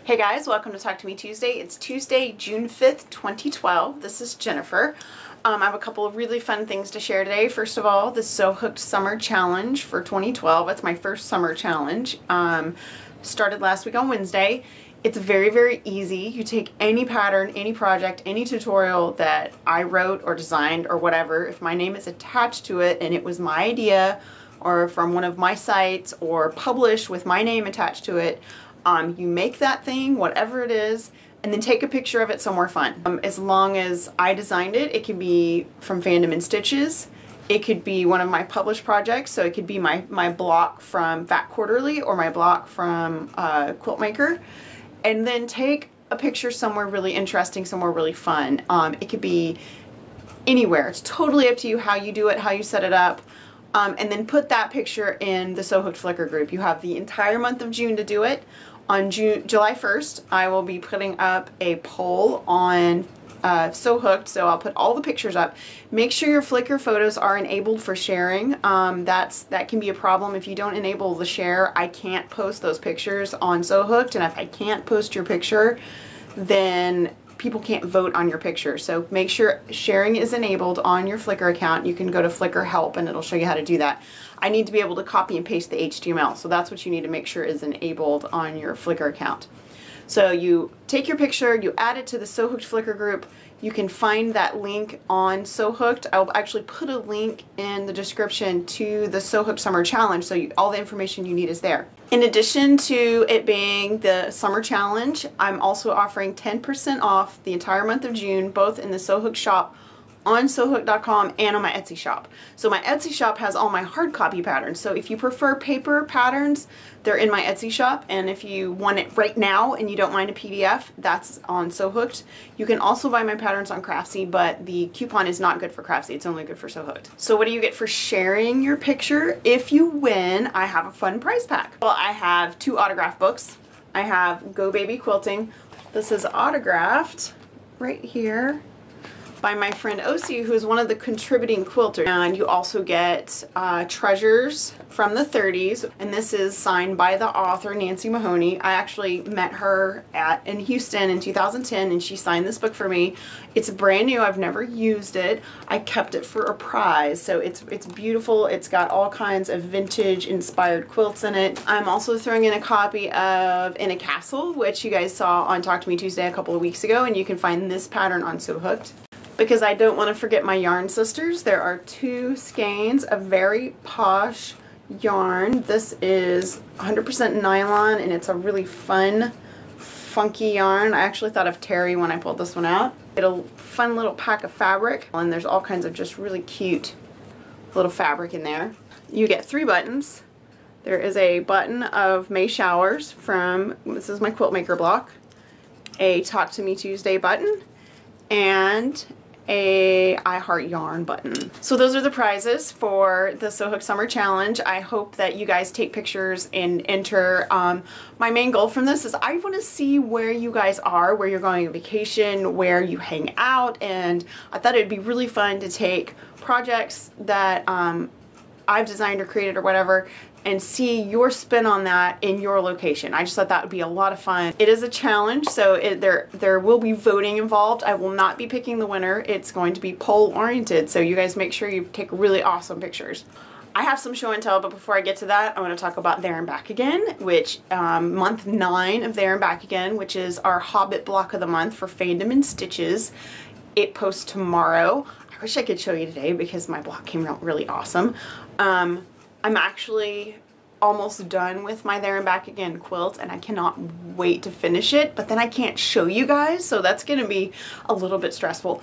Hey guys, welcome to Talk to Me Tuesday. It's Tuesday, June 5th, 2012. This is Jennifer. I have a couple of really fun things to share today. First of all, the Sew Hooked Summer Challenge for 2012. It's my first summer challenge. Started last week on Wednesday. It's very, very easy. You take any pattern, any project, any tutorial that I wrote or designed or whatever. If my name is attached to it and it was my idea or from one of my sites or published with my name attached to it, you make that thing, whatever it is, and then take a picture of it somewhere fun. As long as I designed it, it could be from Fandom and Stitches. It could be one of my published projects, so it could be my block from Fat Quarterly or my block from Quilt Maker. And then take a picture somewhere really interesting, somewhere really fun. It could be anywhere. It's totally up to you how you do it, how you set it up. And then put that picture in the Sew Hooked Flickr group. You have the entire month of June to do it. On July 1st, I will be putting up a poll on Sew Hooked, so I'll put all the pictures up. Make sure your Flickr photos are enabled for sharing. That can be a problem. If you don't enable the share, I can't post those pictures on Sew Hooked, and if I can't post your picture, then people can't vote on your picture. So make sure sharing is enabled on your Flickr account. You can go to Flickr Help and it'll show you how to do that. I need to be able to copy and paste the HTML, so that's what you need to make sure is enabled on your Flickr account. So you take your picture, you add it to the Sew Hooked Flickr group. You can find that link on Sew Hooked. I'll actually put a link in the description to the Sew Hooked Summer Challenge, so all the information you need is there. In addition to it being the Summer Challenge, I'm also offering 10% off the entire month of June, both in the Sew Hooked shop on sewhooked.com and on my Etsy shop. So my Etsy shop has all my hard copy patterns. So if you prefer paper patterns, they're in my Etsy shop, and if you want it right now and you don't mind a PDF, that's on Sew Hooked. You can also buy my patterns on Craftsy, but the coupon is not good for Craftsy. It's only good for Sew Hooked. So what do you get for sharing your picture? If you win, I have a fun prize pack. Well, I have 2 autograph books. I have Go Baby Quilting. This is autographed right here by my friend Osi, who is one of the contributing quilters. And you also get Treasures from the 30s, and this is signed by the author Nancy Mahoney. I actually met her in Houston in 2010, and she signed this book for me. It's brand new. I've never used it. I kept it for a prize, so it's beautiful. It's got all kinds of vintage inspired quilts in it. I'm also throwing in a copy of In a Castle, which you guys saw on Talk to Me Tuesday a couple of weeks ago, and you can find this pattern on Sew Hooked. Because I don't want to forget my yarn sisters, there are 2 skeins of very posh yarn. This is 100% nylon, and it's a really fun, funky yarn. I actually thought of Terry when I pulled this one out. Get a fun little pack of fabric, and there's all kinds of just really cute little fabric in there. You get 3 buttons. There is a button of May Showers from, this is my Quilt Maker block, a Talk to Me Tuesday button, and a I Heart Yarn button. So those are the prizes for the Sew Hooked Summer Challenge. I hope that you guys take pictures and enter. My main goal from this is I want to see where you guys are, where you're going on vacation, where you hang out, and I thought it'd be really fun to take projects that I've designed or created or whatever, and see your spin on that in your location. I just thought that would be a lot of fun. It is a challenge, so there will be voting involved. I will not be picking the winner. It's going to be poll oriented, so you guys make sure you take really awesome pictures. I have some show and tell, but before I get to that, I want to talk about There and Back Again, which month 9 of There and Back Again, which is our Hobbit block of the month for Fandom and Stitches. It posts tomorrow. I wish I could show you today because my block came out really awesome. I'm actually almost done with my There and Back Again quilt, and I cannot wait to finish it, but then I can't show you guys, so that's going to be a little bit stressful.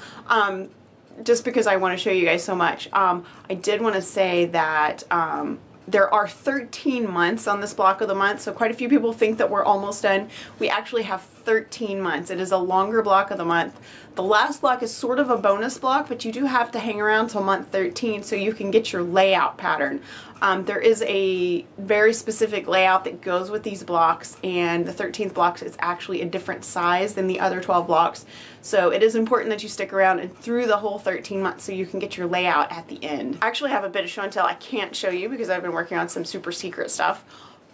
Just because I want to show you guys so much. I did want to say that there are 13 months on this block of the month, so quite a few people think that we're almost done. We actually have 13 months. It is a longer block of the month. The last block is sort of a bonus block, but you do have to hang around till month 13 so you can get your layout pattern. There is a very specific layout that goes with these blocks, and the 13th block is actually a different size than the other 12 blocks. So it is important that you stick around and through the whole 13 months so you can get your layout at the end. I actually have a bit of show and tell I can't show you because I've been working on some super secret stuff.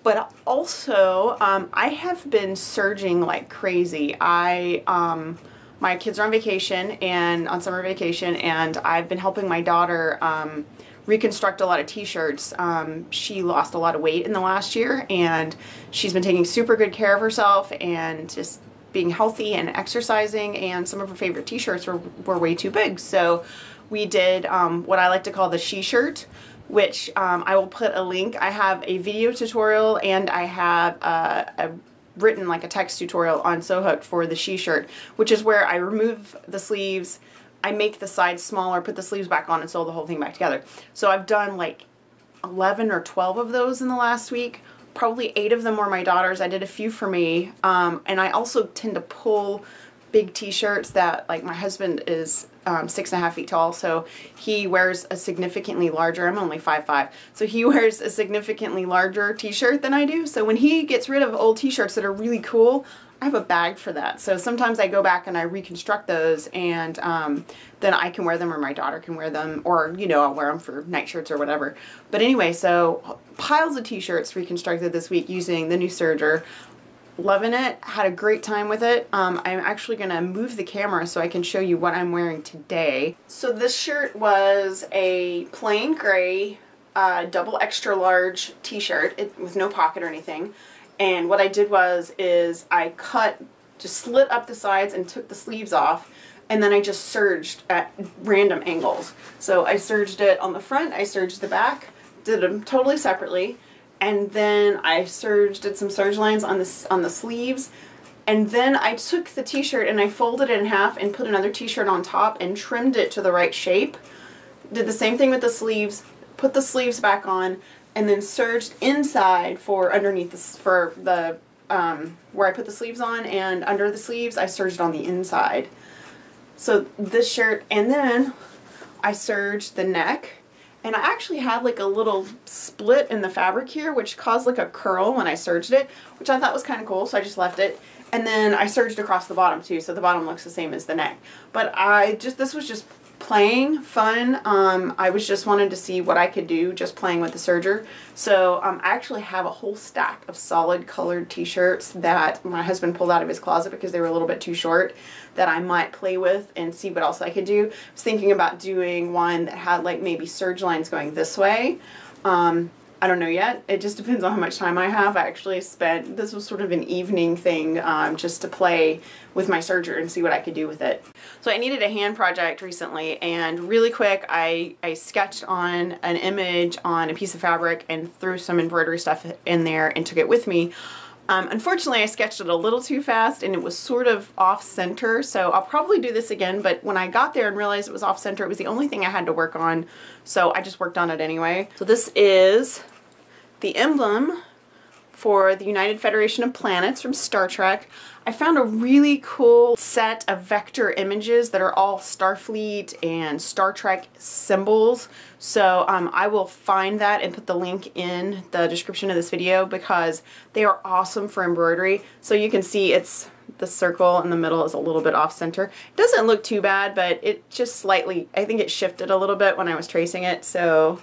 But also, I have been surging like crazy. My kids are on vacation and on summer vacation, and I've been helping my daughter reconstruct a lot of t-shirts. She lost a lot of weight in the last year, and she's been taking super good care of herself and just being healthy and exercising, and some of her favorite t-shirts were way too big. So we did what I like to call the she shirt, which I will put a link. I have a video tutorial and I have written like a text tutorial on Sew Hooked for the she shirt, which is where I remove the sleeves, I make the sides smaller, put the sleeves back on, and sew the whole thing back together. So I've done like 11 or 12 of those in the last week. Probably 8 of them were my daughter's. I did a few for me. And I also tend to pull big t-shirts that, like, my husband is 6.5 feet tall, so he wears a significantly larger, I'm only 5'5", so he wears a significantly larger t-shirt than I do. So when he gets rid of old t-shirts that are really cool, I have a bag for that. So sometimes I go back and I reconstruct those, and then I can wear them, or my daughter can wear them, or, you know, I'll wear them for night shirts or whatever. But anyway, so piles of t-shirts reconstructed this week using the new serger. Loving it. Had a great time with it. I'm actually going to move the camera so I can show you what I'm wearing today. So this shirt was a plain gray double extra large t-shirt with no pocket or anything. And what I did is I just slit up the sides and took the sleeves off, and then I just serged at random angles. So I serged it on the front, I serged the back, did them totally separately. And then I did some serge lines on the sleeves, and then I took the t-shirt and I folded it in half and put another t-shirt on top and trimmed it to the right shape. Did the same thing with the sleeves, put the sleeves back on, and then serged inside for underneath where I put the sleeves on, and under the sleeves I serged on the inside. So this shirt, and then I serged the neck. And I actually had like a little split in the fabric here, which caused like a curl when I serged it, which I thought was kind of cool, so I just left it. And then I serged across the bottom too, so the bottom looks the same as the neck. But this was just playing fun. I just wanted to see what I could do just playing with the serger. So I actually have a whole stack of solid colored t-shirts that my husband pulled out of his closet because they were a little bit too short, that I might play with and see what else I could do. I was thinking about doing one that had like maybe serge lines going this way. I don't know yet. It just depends on how much time I have. I actually this was sort of an evening thing just to play with my serger and see what I could do with it. So I needed a hand project recently, and really quick I sketched on an image on a piece of fabric and threw some embroidery stuff in there and took it with me. Unfortunately, I sketched it a little too fast and it was sort of off center, so I'll probably do this again, but when I got there and realized it was off center, it was the only thing I had to work on, so I just worked on it anyway. So this is the emblem for the United Federation of Planets from Star Trek. I found a really cool set of vector images that are all Starfleet and Star Trek symbols. So I will find that and put the link in the description of this video because they are awesome for embroidery. So you can see it's the circle in the middle is a little bit off center. It doesn't look too bad, but it just slightly, I think it shifted a little bit when I was tracing it. So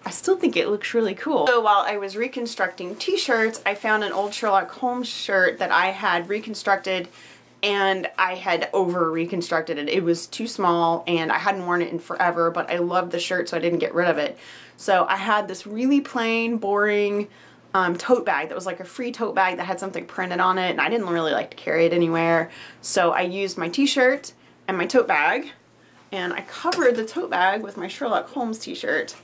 I still think it looks really cool. So while I was reconstructing t-shirts, I found an old Sherlock Holmes shirt that I had reconstructed, and I had over reconstructed it. It was too small and I hadn't worn it in forever, but I loved the shirt so I didn't get rid of it. So I had this really plain, boring tote bag that was like a free tote bag that had something printed on it, and I didn't really like to carry it anywhere. So I used my t-shirt and my tote bag, and I covered the tote bag with my Sherlock Holmes t-shirt.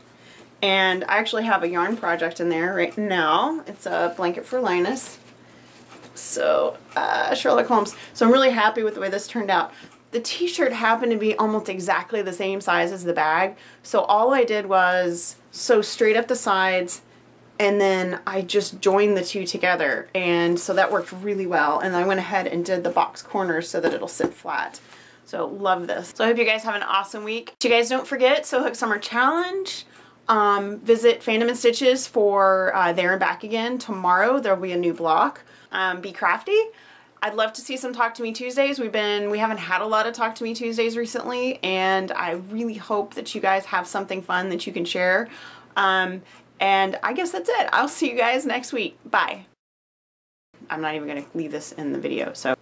And I actually have a yarn project in there right now. It's a blanket for Linus. So, Sherlock Holmes. So I'm really happy with the way this turned out. The t-shirt happened to be almost exactly the same size as the bag. So all I did was sew straight up the sides, and then I just joined the two together. And so that worked really well. And I went ahead and did the box corners so that it'll sit flat. So love this. So I hope you guys have an awesome week. You guys don't forget Sew Hooked Summer Challenge. Visit Fandom and Stitches for There and Back Again. Tomorrow there will be a new block. Be crafty. I'd love to see some Talk to Me Tuesdays. We haven't had a lot of Talk to Me Tuesdays recently, and I really hope that you guys have something fun that you can share. And I guess that's it. I'll see you guys next week. Bye. I'm not even going to leave this in the video, so.